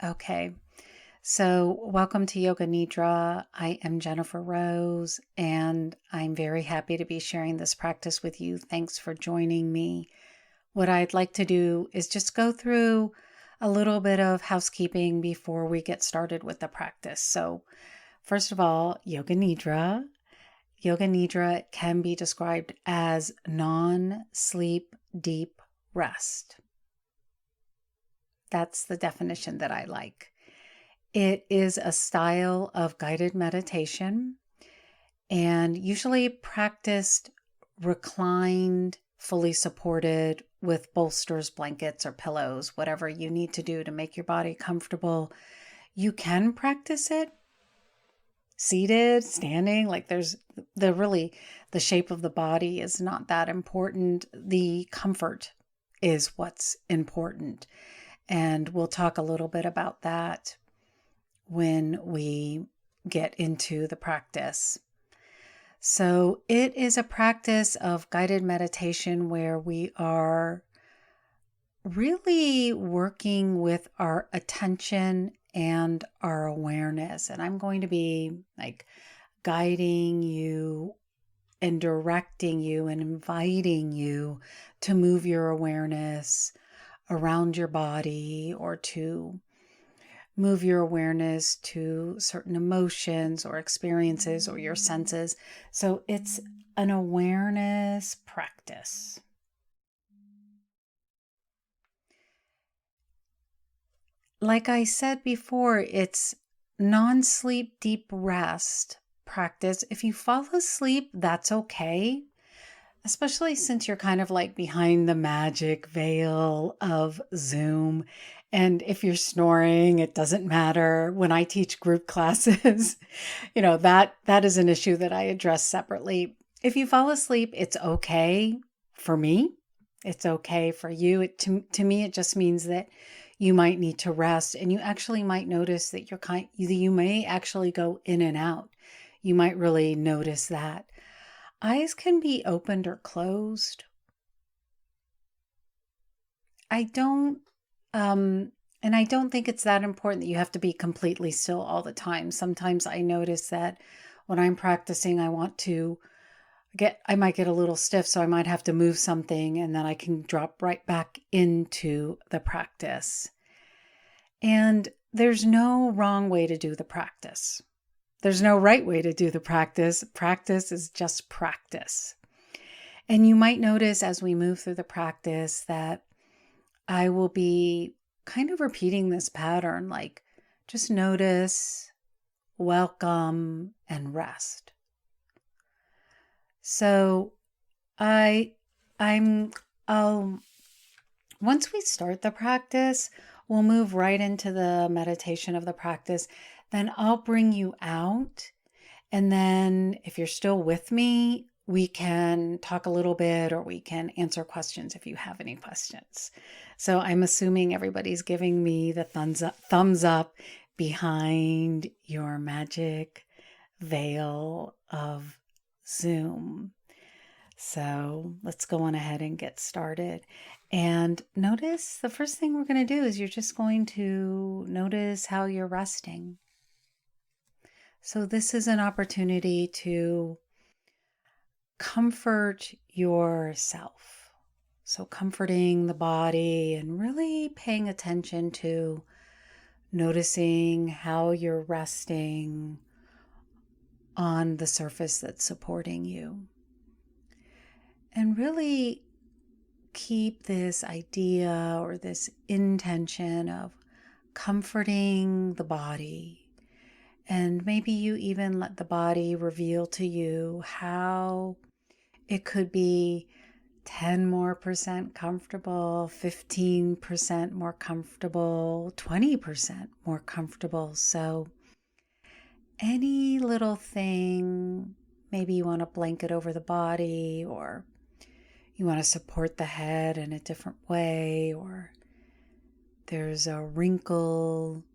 Okay, so welcome to Yoga Nidra. I am Jennifer Rose, and I'm very happy to be sharing this practice with you. Thanks for joining me. What I'd like to do is just go through a little bit of housekeeping before we get started with the practice. So, first of all, Yoga Nidra. Yoga Nidra can be described as non-sleep deep rest. That's the definition that I like. It is a style of guided meditation and usually practiced reclined, fully supported with bolsters, blankets, or pillows, whatever you need to do to make your body comfortable. You can practice it seated, standing, like the shape of the body is not that important. The comfort is what's important. And we'll talk a little bit about that when we get into the practice. So it is a practice of guided meditation where we are really working with our attention and our awareness. And I'm going to be like guiding you and directing you and inviting you to move your awareness around your body or to move your awareness to certain emotions or experiences or your senses. So it's an awareness practice. Like I said before, it's non-sleep deep rest practice. If you fall asleep, that's okay. Especially since you're kind of like behind the magic veil of Zoom. And if you're snoring, it doesn't matter. When I teach group classes, that is an issue that I address separately. If you fall asleep, it's okay for me. It's okay for you. To me, it just means that you might need to rest, and you actually might notice that you may actually go in and out. You might really notice that. Eyes can be opened or closed. I don't, and I don't think it's that important that you have to be completely still all the time. Sometimes I notice that when I'm practicing, I might get a little stiff, so I might have to move something and then I can drop right back into the practice. And there's no wrong way to do the practice. There's no right way to do the practice. Practice is just practice. And you might notice as we move through the practice that I will be kind of repeating this pattern, like just notice, welcome, and rest. So once we start the practice, we'll move right into the meditation of the practice. Then I'll bring you out. And then if you're still with me, we can talk a little bit or we can answer questions if you have any questions. So I'm assuming everybody's giving me the thumbs up behind your magic veil of Zoom. So let's go on ahead and get started. And notice the first thing we're going to do is you're just going to notice how you're resting. So this is an opportunity to comfort yourself. So comforting the body and really paying attention to noticing how you're resting on the surface that's supporting you. And really keep this idea or this intention of comforting the body. And maybe you even let the body reveal to you how it could be 10% more comfortable, 15% more comfortable, 20% more comfortable. So any little thing, maybe you want to blanket over the body, or you want to support the head in a different way, or there's a wrinkle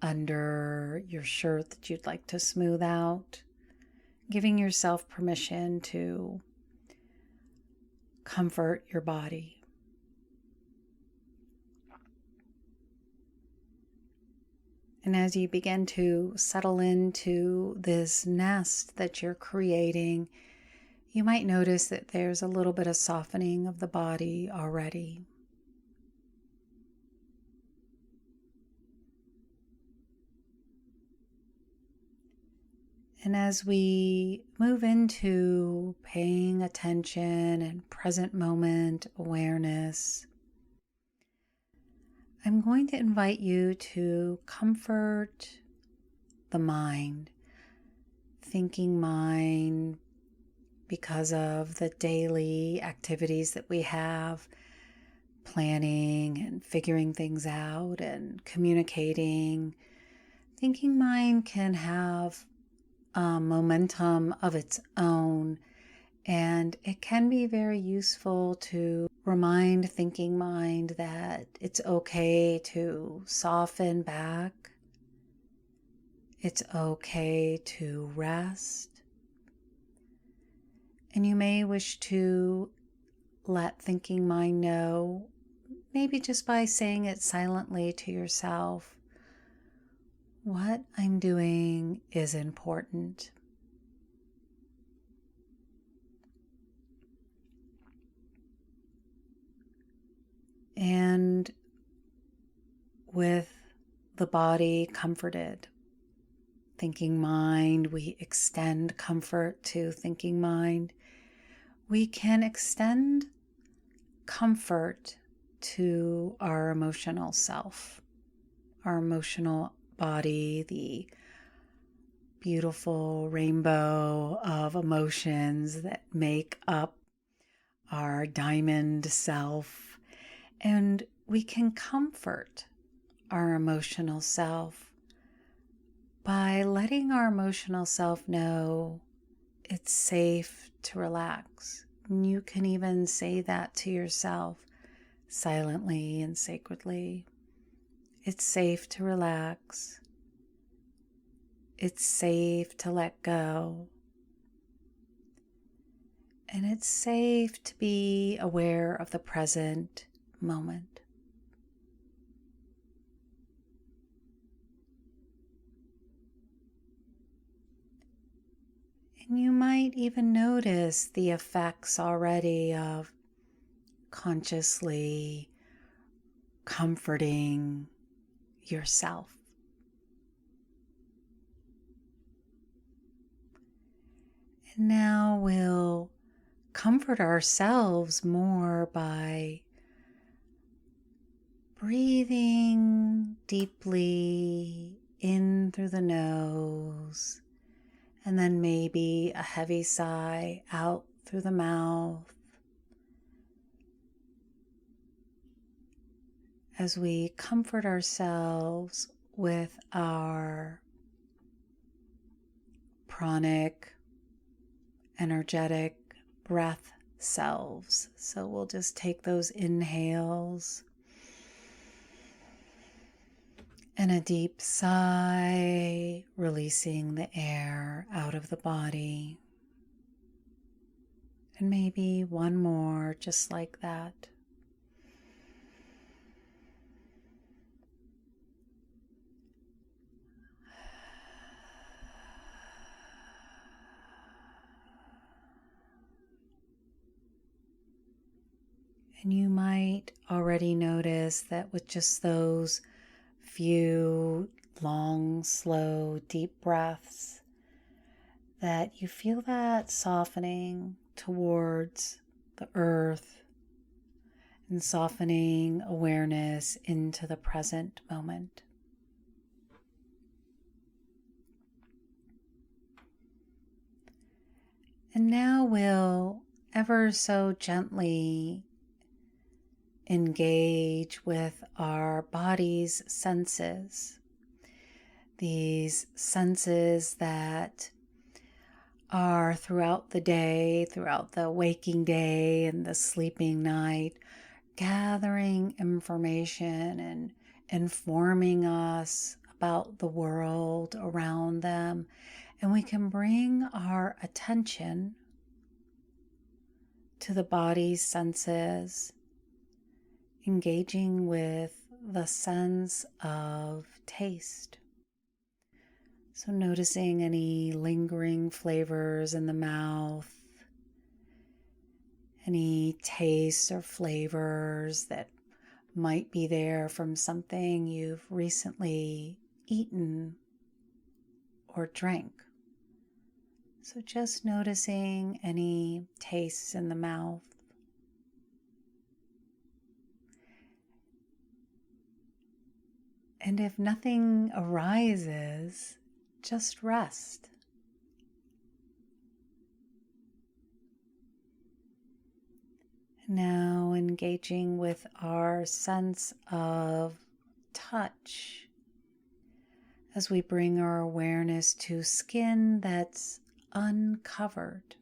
under your shirt that you'd like to smooth out, giving yourself permission to comfort your body. And as you begin to settle into this nest that you're creating, you might notice that there's a little bit of softening of the body already. And as we move into paying attention and present moment awareness, I'm going to invite you to comfort the mind, thinking mind, because of the daily activities that we have, planning and figuring things out and communicating. Thinking mind can have momentum of its own, and it can be very useful to remind thinking mind that it's okay to soften back. It's okay to rest. And you may wish to let thinking mind know, maybe just by saying it silently to yourself, what I'm doing is important. And with the body comforted, thinking mind, we extend comfort to thinking mind. We can extend comfort to our emotional self, our emotional body, the beautiful rainbow of emotions that make up our diamond self. And we can comfort our emotional self by letting our emotional self know it's safe to relax. And you can even say that to yourself silently and sacredly. It's safe to relax. It's safe to let go. And it's safe to be aware of the present moment. And you might even notice the effects already of consciously comforting yourself. And now we'll comfort ourselves more by breathing deeply in through the nose, and then maybe a heavy sigh out through the mouth as we comfort ourselves with our pranic, energetic breath selves. So we'll just take those inhales and a deep sigh, releasing the air out of the body. And maybe one more just like that. And you might already notice that with just those few long, slow, deep breaths, that you feel that softening towards the earth and softening awareness into the present moment. And now we'll ever so gently engage with our body's senses. These senses that are throughout the day, throughout the waking day and the sleeping night, gathering information and informing us about the world around them. And we can bring our attention to the body's senses, engaging with the sense of taste. So noticing any lingering flavors in the mouth, any tastes or flavors that might be there from something you've recently eaten or drank. So just noticing any tastes in the mouth. And if nothing arises, just rest. Now engaging with our sense of touch as we bring our awareness to skin that's uncovered.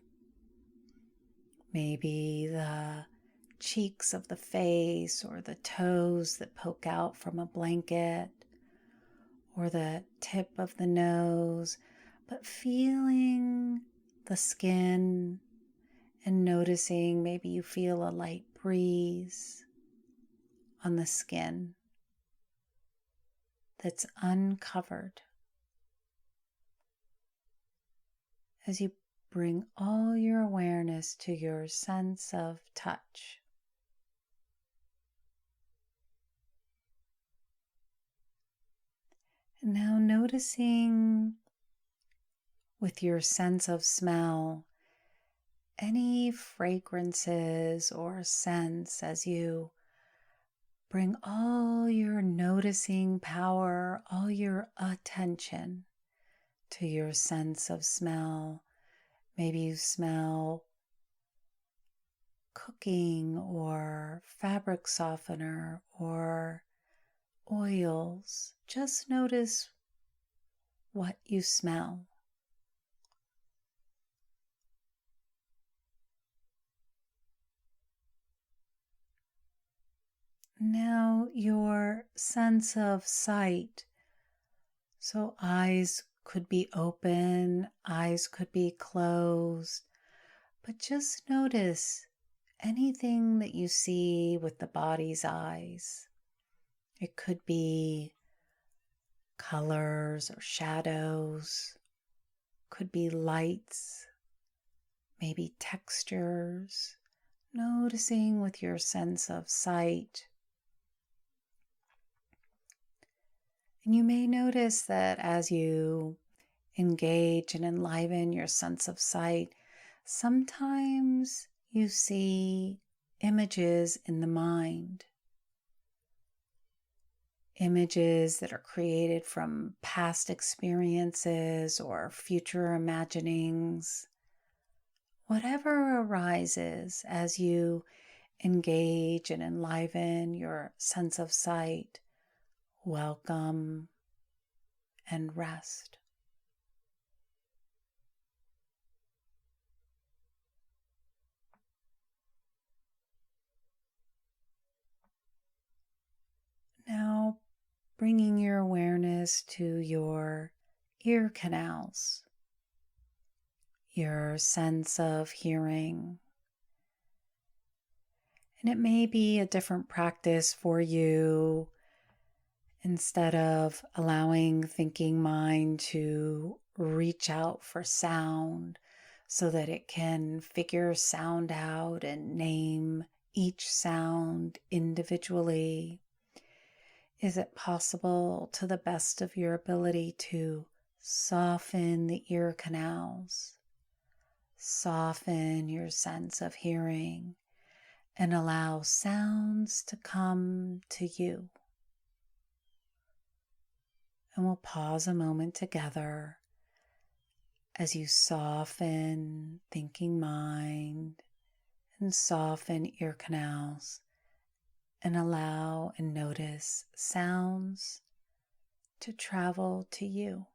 Maybe the cheeks of the face or the toes that poke out from a blanket or the tip of the nose, but feeling the skin and noticing maybe you feel a light breeze on the skin that's uncovered. As you bring all your awareness to your sense of touch. And now noticing with your sense of smell any fragrances or scents as you bring all your noticing power, all your attention to your sense of smell. Maybe you smell cooking or fabric softener or oils. Just notice what you smell. Now your sense of sight. So eyes could be open, eyes could be closed, but just notice anything that you see with the body's eyes. It could be colors or shadows, could be lights, maybe textures, noticing with your sense of sight. And you may notice that as you engage and enliven your sense of sight, sometimes you see images in the mind. Images that are created from past experiences or future imaginings. Whatever arises as you engage and enliven your sense of sight, welcome and rest. Now, bringing your awareness to your ear canals, your sense of hearing. And it may be a different practice for you. Instead of allowing thinking mind to reach out for sound so that it can figure sound out and name each sound individually, is it possible to the best of your ability to soften the ear canals, soften your sense of hearing, and allow sounds to come to you? And we'll pause a moment together as you soften thinking mind and soften ear canals and allow and notice sounds to travel to you.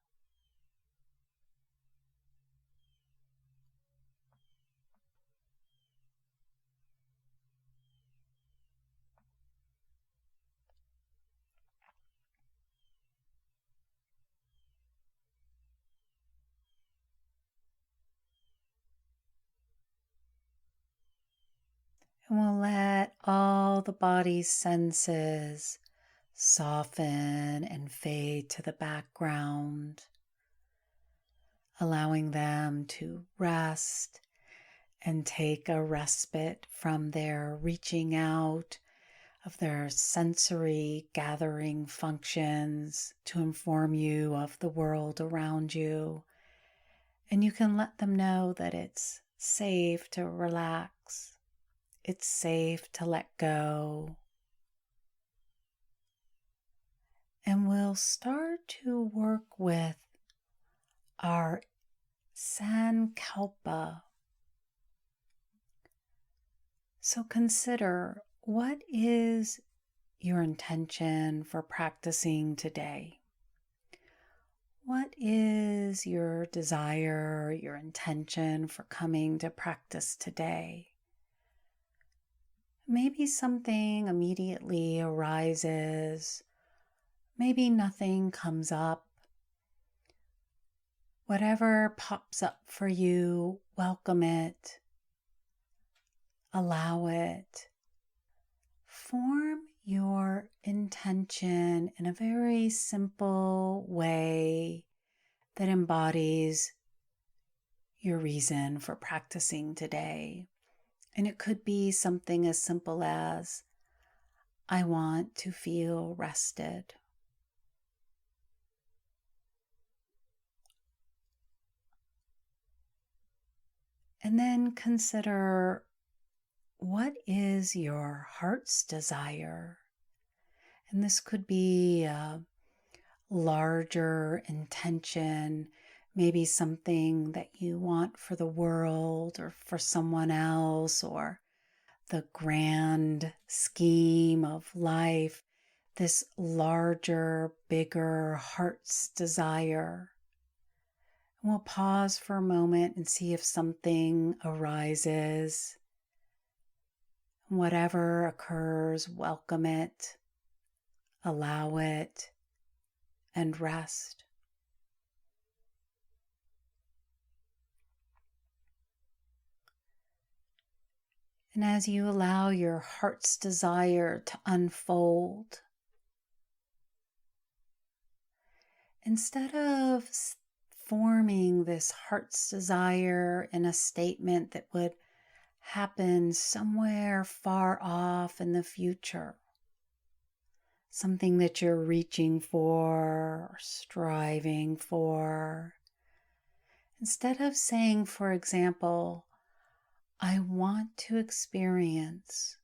And we'll let all the body's senses soften and fade to the background. allowing them to rest and take a respite from their reaching out of their sensory gathering functions to inform you of the world around you. And you can let them know that it's safe to relax, it's safe to let go. And we'll start to work with our sankalpa. So consider, what is your intention for practicing today? What is your desire, your intention for coming to practice today? Maybe something immediately arises. Maybe nothing comes up. Whatever pops up for you, welcome it. Allow it. Form your intention in a very simple way that embodies your reason for practicing today. And it could be something as simple as, I want to feel rested. And then consider, what is your heart's desire? And this could be a larger intention, maybe something that you want for the world or for someone else, or the grand scheme of life, this larger, bigger heart's desire. We'll pause for a moment and see if something arises. Whatever occurs, welcome it, allow it, and rest. And as you allow your heart's desire to unfold, instead of forming this heart's desire in a statement that would happen somewhere far off in the future, something that you're reaching for or striving for, instead of saying, for example, I want to experience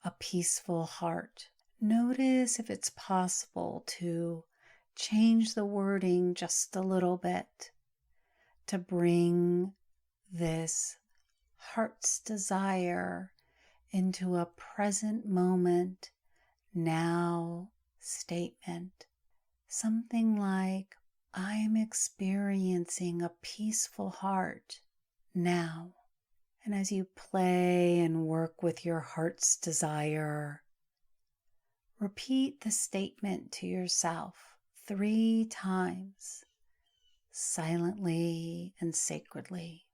a peaceful heart, notice if it's possible to change the wording just a little bit to bring this heart's desire into a present moment, now statement. Something like, I am experiencing a peaceful heart now. And as you play and work with your heart's desire, repeat the statement to yourself 3 times, silently and sacredly.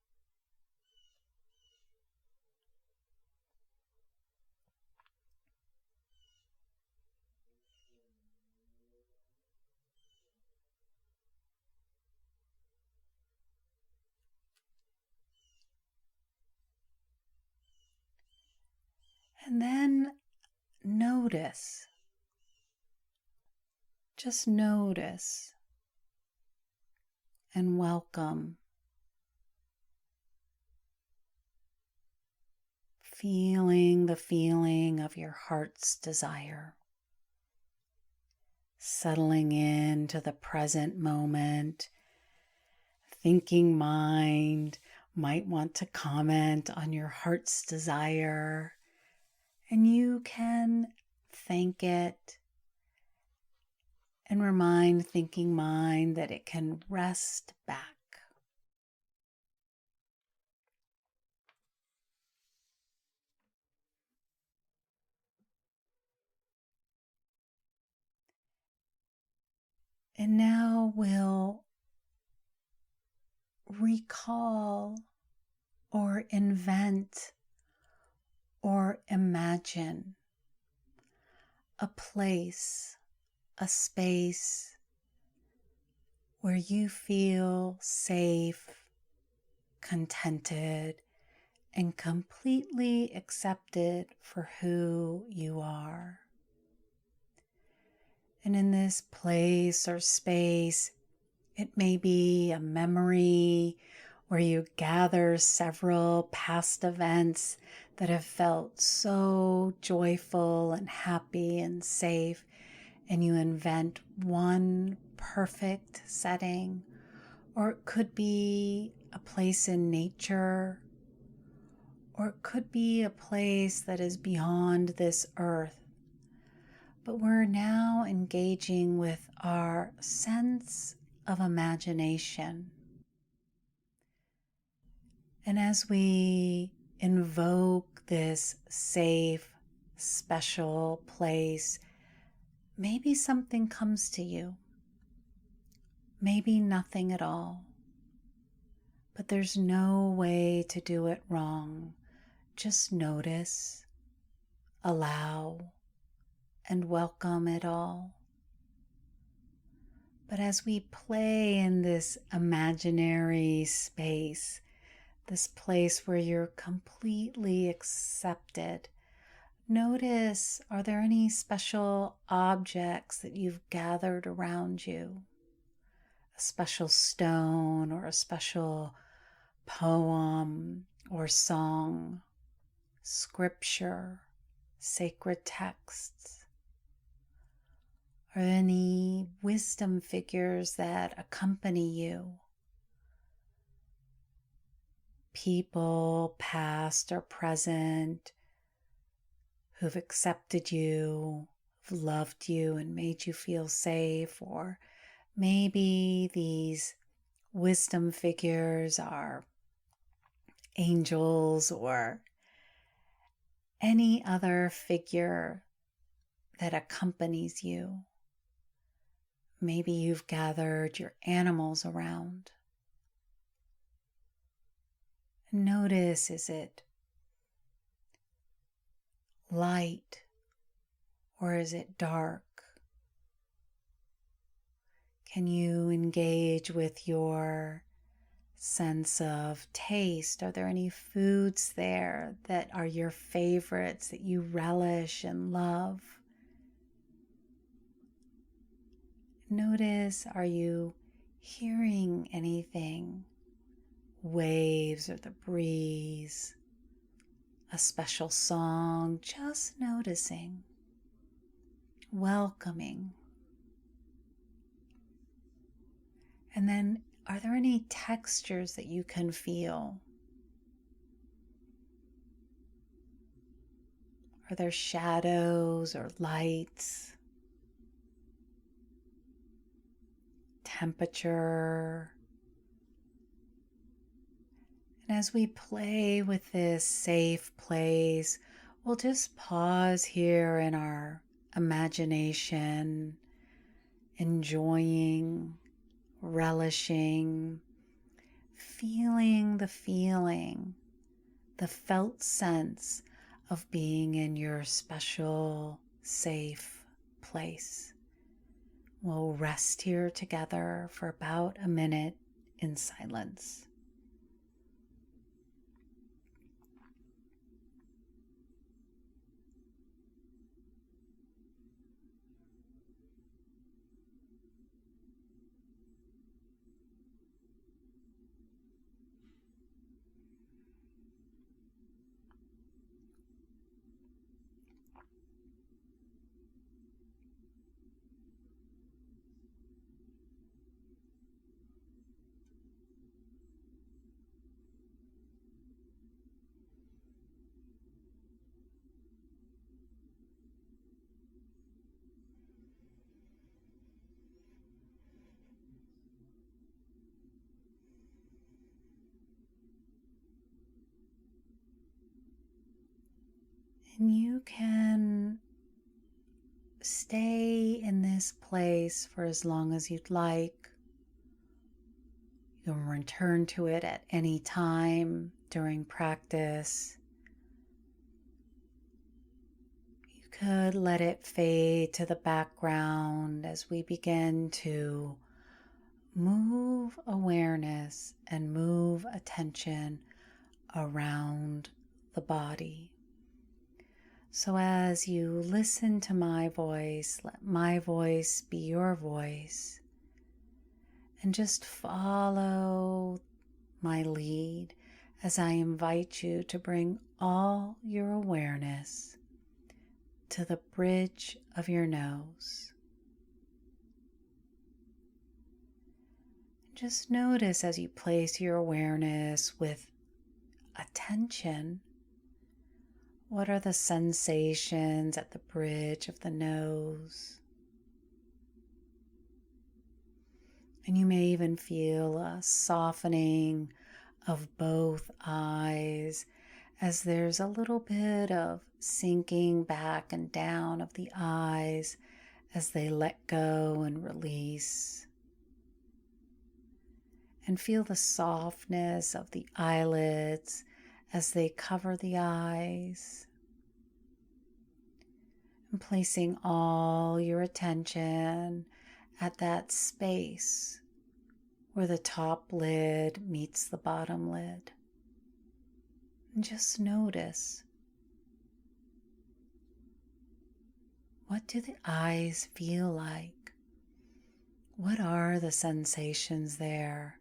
And then notice, just notice and welcome, feeling the feeling of your heart's desire, settling into the present moment. Thinking mind might want to comment on your heart's desire, and you can thank it and remind thinking mind that it can rest back. And now we'll recall or invent or imagine a place, a space where you feel safe, contented, and completely accepted for who you are. And in this place or space, it may be a memory where you gather several past events that have felt so joyful and happy and safe, and you invent one perfect setting. Or it could be a place in nature, or it could be a place that is beyond this earth. But we're now engaging with our sense of imagination. And as we invoke this safe, special place, maybe something comes to you, maybe nothing at all. But there's no way to do it wrong. Just notice, allow, and welcome it all. But as we play in this imaginary space, this place where you're completely accepted, notice, are there any special objects that you've gathered around you? A special stone or a special poem or song, scripture, sacred texts? Are there any wisdom figures that accompany you? People, past or present, who've accepted you, who've loved you and made you feel safe, or maybe these wisdom figures are angels or any other figure that accompanies you. Maybe you've gathered your animals around. Notice, is it light or is it dark? Can you engage with your sense of taste? Are there any foods there that are your favorites that you relish and love? Notice, are you hearing anything? Waves or the breeze, a special song, just noticing, welcoming. And then, are there any textures that you can feel? Are there shadows or lights? Temperature? And as we play with this safe place, we'll just pause here in our imagination, enjoying, relishing, feeling, the felt sense of being in your special, safe place. We'll rest here together for about a minute in silence. And you can stay in this place for as long as you'd like. You can return to it at any time during practice. You could let it fade to the background as we begin to move awareness and move attention around the body. So as you listen to my voice, let my voice be your voice, and just follow my lead as I invite you to bring all your awareness to the bridge of your nose. Just notice as you place your awareness with attention, what are the sensations at the bridge of the nose? And you may even feel a softening of both eyes as there's a little bit of sinking back and down of the eyes as they let go and release. And feel the softness of the eyelids as they cover the eyes. And placing all your attention at that space where the top lid meets the bottom lid. And just notice, what do the eyes feel like? What are the sensations there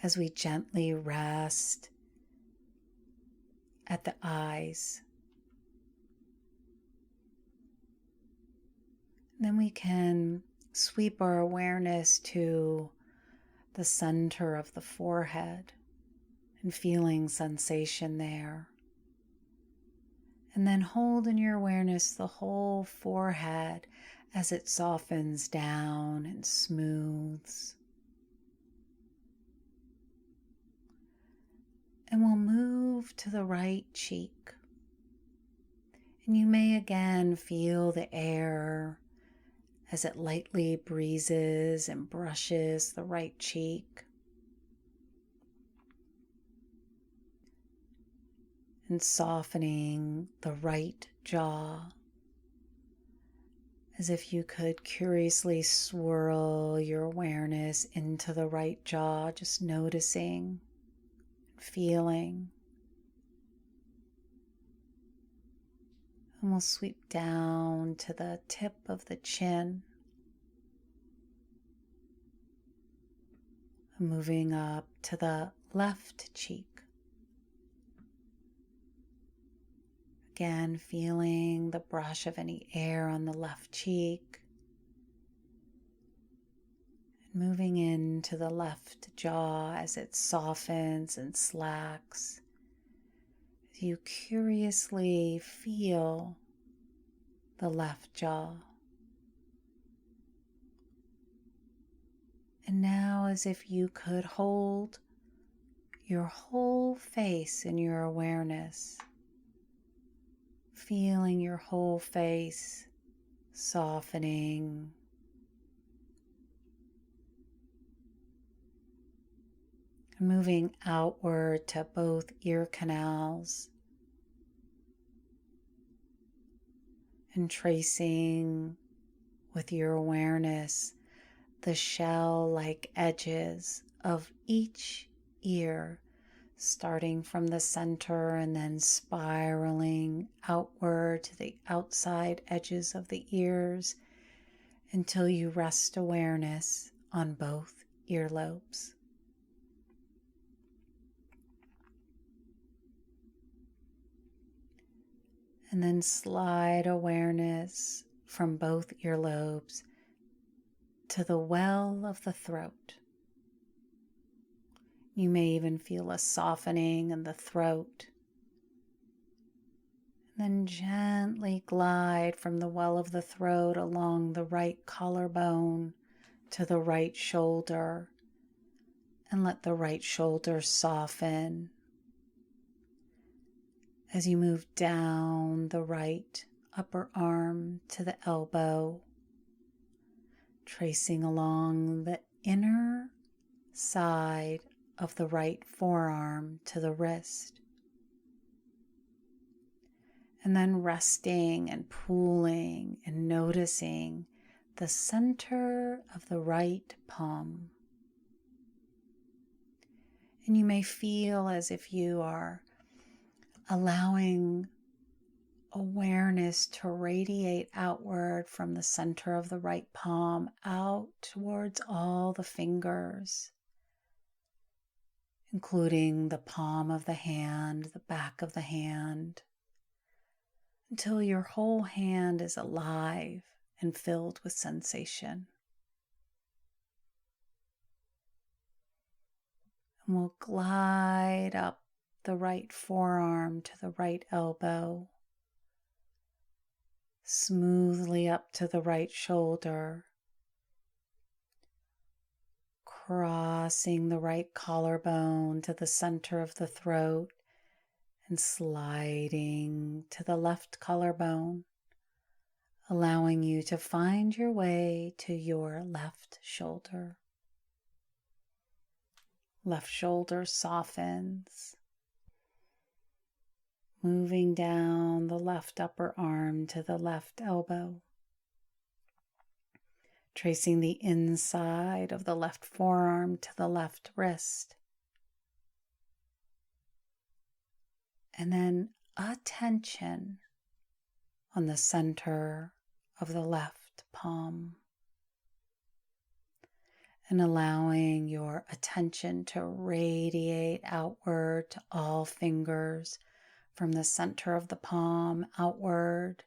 as we gently rest at the eyes? Then we can sweep our awareness to the center of the forehead and feeling sensation there. And then hold in your awareness the whole forehead as it softens down and smooths. And we'll move to the right cheek. And you may again feel the air as it lightly breezes and brushes the right cheek. And softening the right jaw, as if you could curiously swirl your awareness into the right jaw, just noticing, feeling. And we'll sweep down to the tip of the chin, moving up to the left cheek. Again, feeling the brush of any air on the left cheek. And moving into the left jaw as it softens and slacks. As you curiously feel the left jaw. And now, as if you could hold your whole face in your awareness, feeling your whole face softening. Moving outward to both ear canals and tracing with your awareness the shell-like edges of each ear, starting from the center and then spiraling outward to the outside edges of the ears until you rest awareness on both earlobes. And then slide awareness from both earlobes to the well of the throat. You may even feel a softening in the throat. And then gently glide from the well of the throat along the right collarbone to the right shoulder, and let the right shoulder soften as you move down the right upper arm to the elbow, tracing along the inner side of the right forearm to the wrist. And then resting and pooling and noticing the center of the right palm. And you may feel as if you are allowing awareness to radiate outward from the center of the right palm out towards all the fingers, including the palm of the hand, the back of the hand, until your whole hand is alive and filled with sensation. And we'll glide up the right forearm to the right elbow, smoothly up to the right shoulder, crossing the right collarbone to the center of the throat and sliding to the left collarbone, allowing you to find your way to your left shoulder. Left shoulder softens, moving down the left upper arm to the left elbow, tracing the inside of the left forearm to the left wrist, and then attention on the center of the left palm, and allowing your attention to radiate outward to all fingers from the center of the palm outward,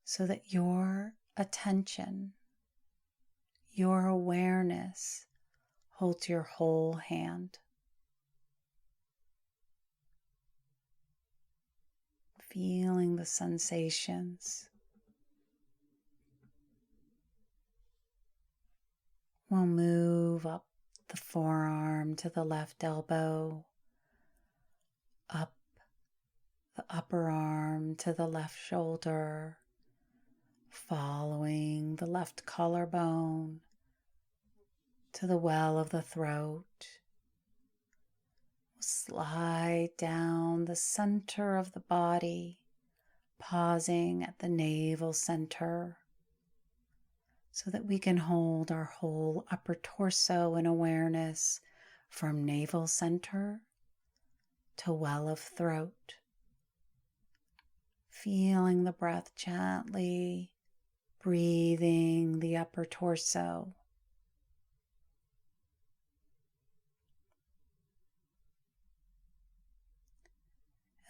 so that your attention, your awareness holds your whole hand. Feeling the sensations. We'll move up the forearm to the left elbow, up the upper arm to the left shoulder, following the left collarbone to the well of the throat. We'll slide down the center of the body, pausing at the navel center, so that we can hold our whole upper torso in awareness from navel center to well of throat. Feeling the breath gently breathing the upper torso.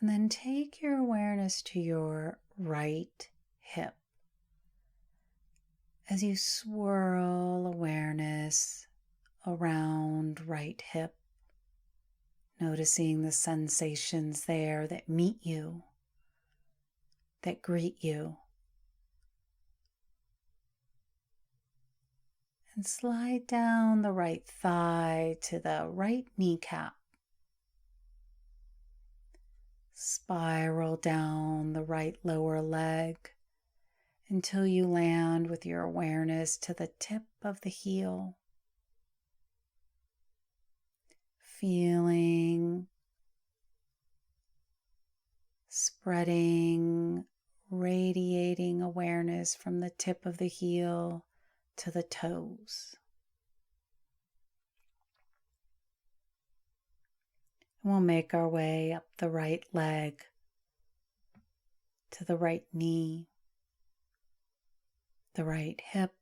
And then take your awareness to your right hip. As you swirl awareness around right hip, noticing the sensations there that meet you, that greet you. And slide down the right thigh to the right kneecap. Spiral down the right lower leg until you land with your awareness to the tip of the heel. Feeling, spreading, radiating awareness from the tip of the heel to the toes. We'll make our way up the right leg to the right knee, the right hip,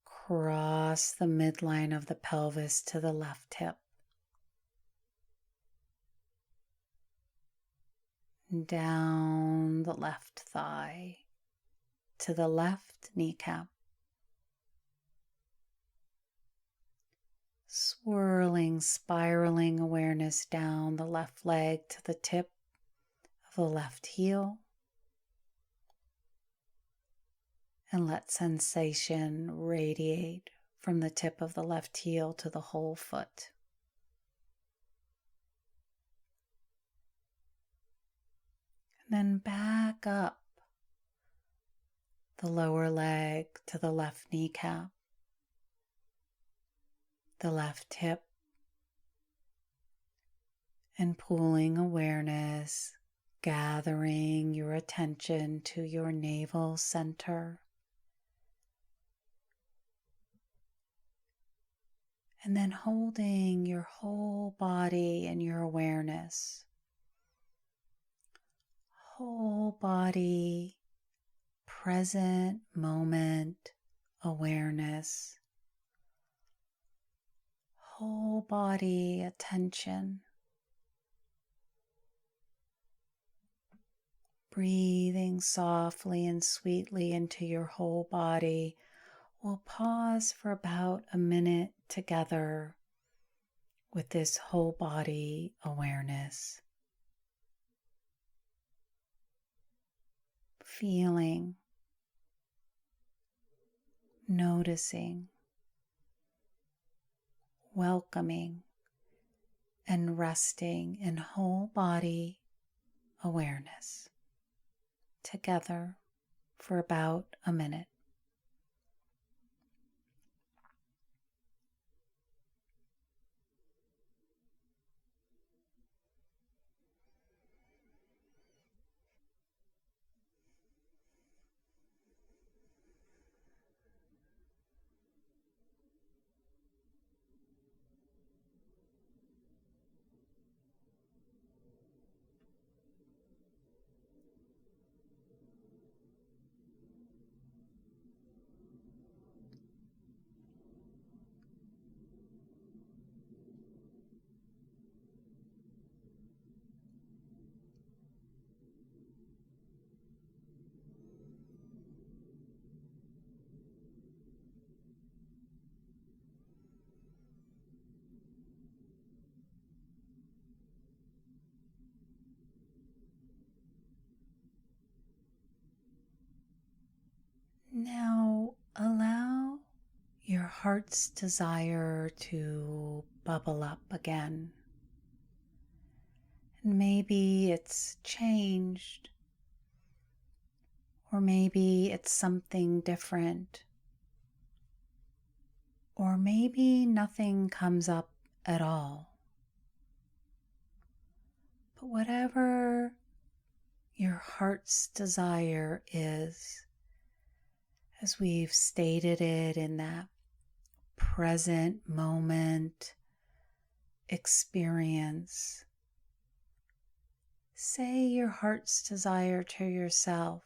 cross the midline of the pelvis to the left hip, down the left thigh to the left kneecap, swirling, spiraling awareness down the left leg to the tip of the left heel, and let sensation radiate from the tip of the left heel to the whole foot. And then back up the lower leg to the left kneecap, the left hip, and pulling awareness, gathering your attention to your navel center. And then holding your whole body and your awareness. Whole body, present moment awareness. Whole body attention. Breathing softly and sweetly into your whole body. We'll pause for about a minute together with this whole body awareness. Feeling, noticing, welcoming, and resting in whole body awareness together for about a minute. Now allow your heart's desire to bubble up again. And maybe it's changed, or maybe it's something different, or maybe nothing comes up at all. But whatever your heart's desire is, as we've stated it in that present moment experience, say your heart's desire to yourself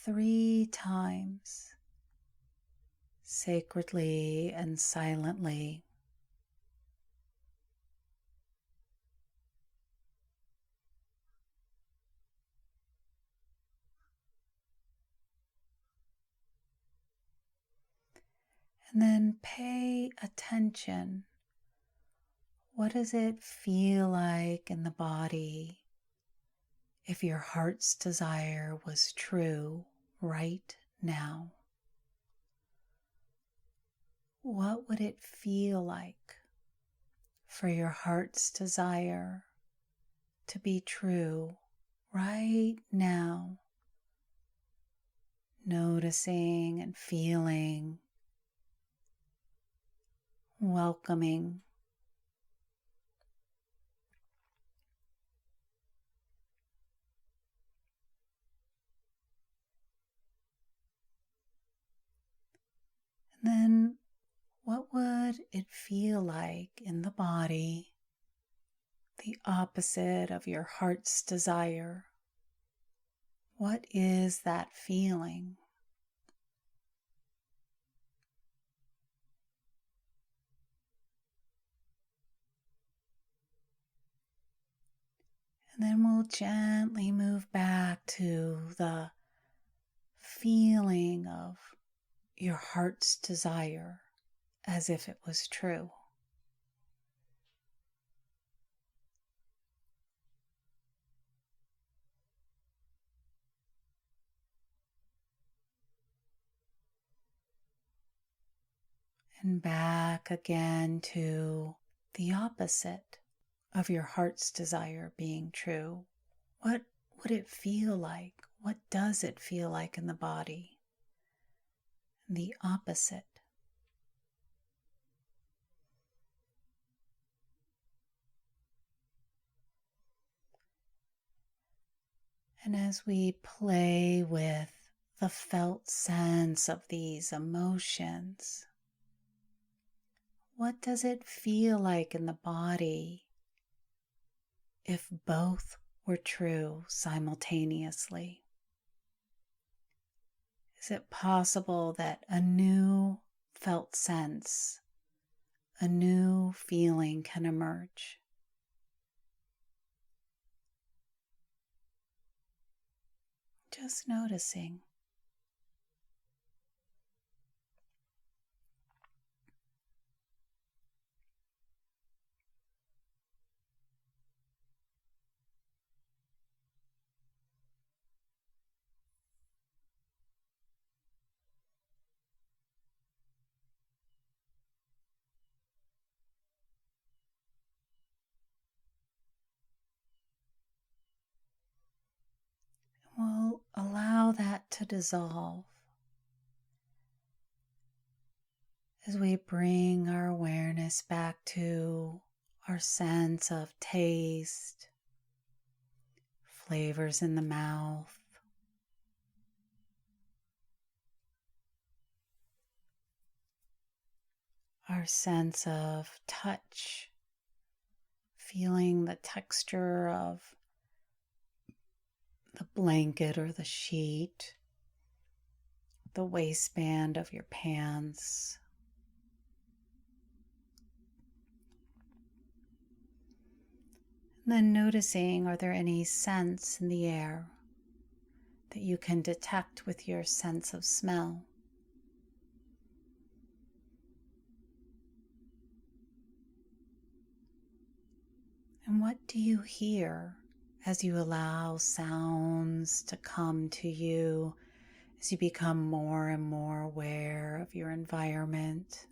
3 times, sacredly and silently. And then pay attention. What does it feel like in the body if your heart's desire was true right now? What would it feel like for your heart's desire to be true right now? Noticing and feeling, welcoming. And then what would it feel like in the body, the opposite of your heart's desire? What is that feeling? And then we'll gently move back to the feeling of your heart's desire as if it was true. And back again to the opposite of your heart's desire being true. What would it feel like? What does it feel like in the body? The opposite. And as we play with the felt sense of these emotions, what does it feel like in the body if both were true simultaneously? Is it possible that a new felt sense, a new feeling can emerge? Just noticing. We'll allow that to dissolve as we bring our awareness back to our sense of taste, flavors in the mouth, our sense of touch, feeling the texture of the blanket or the sheet, the waistband of your pants. And then noticing, are there any scents in the air that you can detect with your sense of smell? And what do you hear as you allow sounds to come to you, as you become more and more aware of your environment?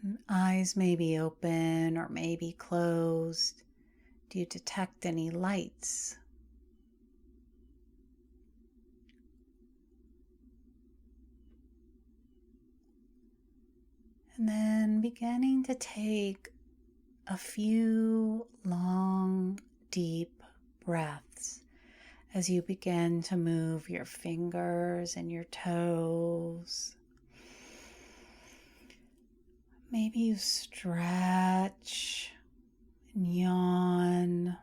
And eyes may be open or may be closed. Do you detect any lights? And then beginning to take a few long, deep breaths as you begin to move your fingers and your toes. Maybe you stretch and yawn.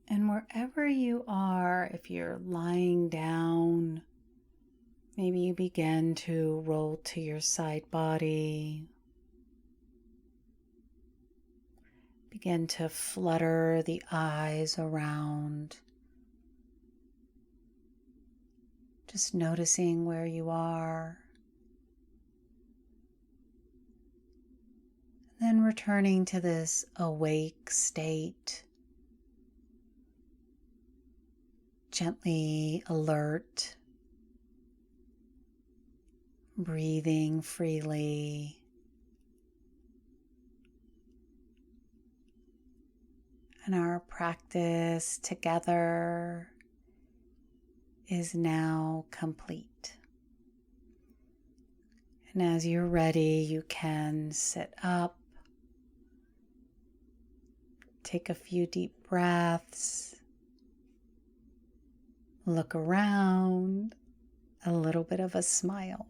And wherever you are, if you're lying down, maybe you begin to roll to your side body. Begin to flutter the eyes around. Just noticing where you are. Then returning to this awake state. Gently alert, breathing freely, and our practice together is now complete. And as you're ready, you can sit up, take a few deep breaths, look around, a little bit of a smile.